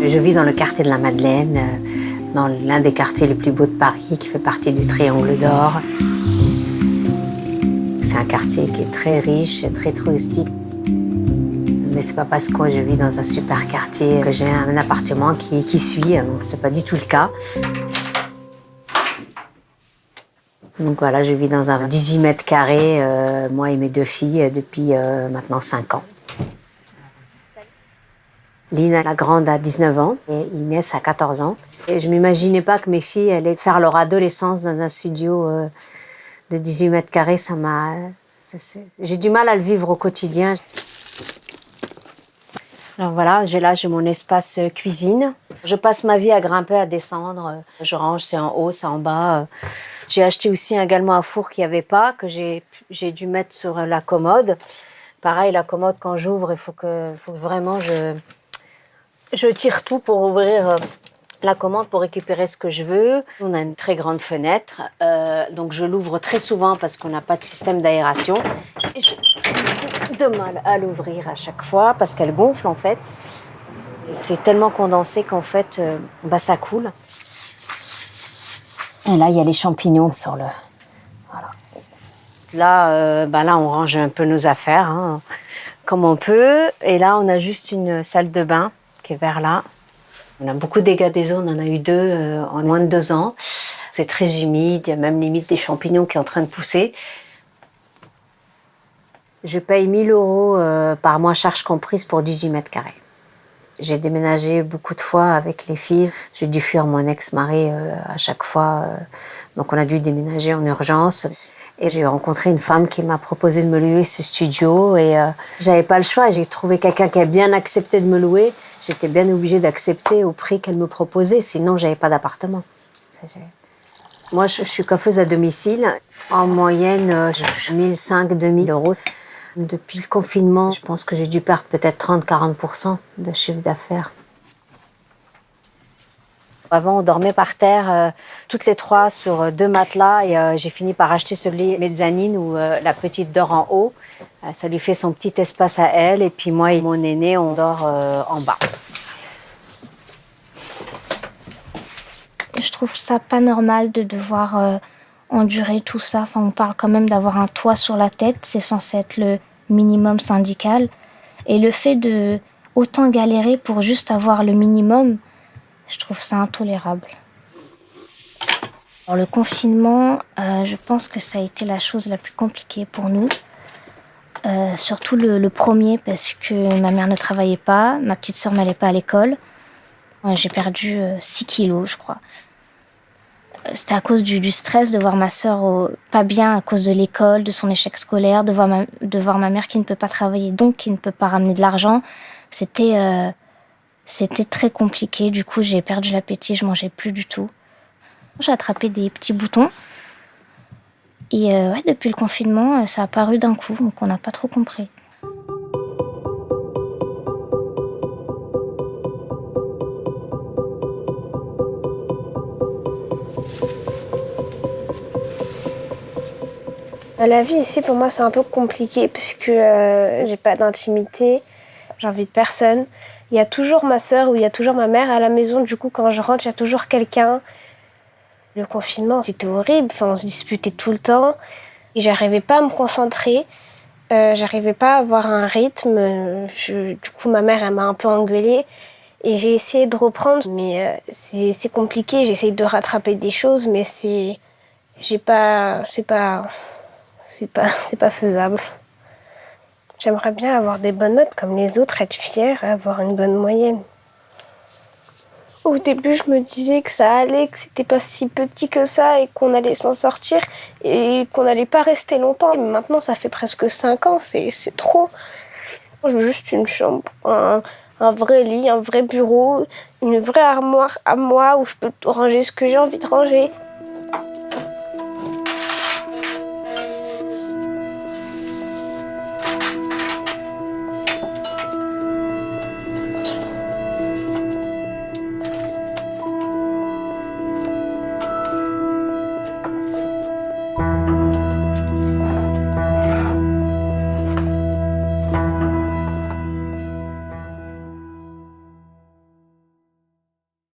Je vis dans le quartier de la Madeleine, dans l'un des quartiers les plus beaux de Paris, qui fait partie du Triangle d'Or. C'est un quartier qui est très riche et très touristique. Mais c'est pas parce que je vis dans un super quartier que j'ai un appartement qui suit, donc c'est pas du tout le cas. Donc voilà, je vis dans un 18 mètres carrés, moi et mes 2 filles, depuis maintenant 5 ans. Lina, la grande, a 19 ans et Inès a 14 ans. Et je m'imaginais pas que mes filles allaient faire leur adolescence dans un studio de 18 mètres carrés. J'ai du mal à le vivre au quotidien. Alors voilà, j'ai mon espace cuisine. Je passe ma vie à grimper, à descendre. Je range, c'est en haut, c'est en bas. J'ai acheté aussi également un four qu'il n'y avait pas, que j'ai dû mettre sur la commode. Pareil, la commode, quand j'ouvre, il faut que vraiment je tire tout pour ouvrir la commande, pour récupérer ce que je veux. On a une très grande fenêtre, donc je l'ouvre très souvent parce qu'on n'a pas de système d'aération. Et j'ai beaucoup de mal à l'ouvrir à chaque fois parce qu'elle gonfle en fait. Et c'est tellement condensé qu'en fait, ça coule. Et là, il y a les champignons sur le... Voilà. Là, on range un peu nos affaires, hein, comme on peut. Et là, on a juste une salle de bain qui est vers là. On a beaucoup de dégâts des eaux, on en a eu 2 en moins de 2 ans. C'est très humide, il y a même limite des champignons qui sont en train de pousser. Je paye 1 000 € par mois, charges comprises, pour 18 mètres carrés. J'ai déménagé beaucoup de fois avec les filles. J'ai dû fuir mon ex-mari à chaque fois. Donc on a dû déménager en urgence. Et j'ai rencontré une femme qui m'a proposé de me louer ce studio. Et j'avais pas le choix. J'ai trouvé quelqu'un qui a bien accepté de me louer. J'étais bien obligée d'accepter au prix qu'elle me proposait. Sinon, j'avais pas d'appartement. Moi, je suis coiffeuse à domicile. En moyenne, je touche 1 500 à 2 000 €. Depuis le confinement, je pense que j'ai dû perdre peut-être 30-40% de chiffre d'affaires. Avant, on dormait par terre, toutes les 3 sur 2 matelas. Et j'ai fini par acheter ce lit mezzanine où la petite dort en haut. Ça lui fait son petit espace à elle. Et puis moi et mon aîné, on dort en bas. Je trouve ça pas normal de devoir endurer tout ça. Enfin, on parle quand même d'avoir un toit sur la tête. C'est censé être le minimum syndical. Et le fait de autant galérer pour juste avoir le minimum, je trouve ça intolérable. Alors, le confinement, je pense que ça a été la chose la plus compliquée pour nous. Surtout le premier, parce que ma mère ne travaillait pas, ma petite sœur n'allait pas à l'école. J'ai perdu 6 kilos, je crois. C'était à cause du stress de voir ma sœur pas bien à cause de l'école, de son échec scolaire, de voir ma mère qui ne peut pas travailler, donc qui ne peut pas ramener de l'argent. C'était très compliqué. Du coup, j'ai perdu l'appétit, je mangeais plus du tout. J'ai attrapé des petits boutons. Et depuis le confinement, ça a apparu d'un coup, donc on n'a pas trop compris. La vie ici, pour moi, c'est un peu compliqué puisque j'ai pas d'intimité, j'invite personne. Il y a toujours ma sœur ou il y a toujours ma mère à la maison. Du coup, quand je rentre, il y a toujours quelqu'un. Le confinement, c'était horrible. Enfin, on se disputait tout le temps. Et j'arrivais pas à me concentrer. J'arrivais pas à avoir un rythme. Du coup, ma mère, elle m'a un peu engueulée. Et j'ai essayé de reprendre, mais c'est compliqué. J'essaye de rattraper des choses, mais c'est pas faisable. J'aimerais bien avoir des bonnes notes comme les autres, être fière et avoir une bonne moyenne. Au début, je me disais que ça allait, que c'était pas si petit que ça et qu'on allait s'en sortir et qu'on n'allait pas rester longtemps. Mais maintenant, ça fait presque 5 ans, c'est trop. Je veux juste une chambre, un vrai lit, un vrai bureau, une vraie armoire à moi où je peux ranger ce que j'ai envie de ranger.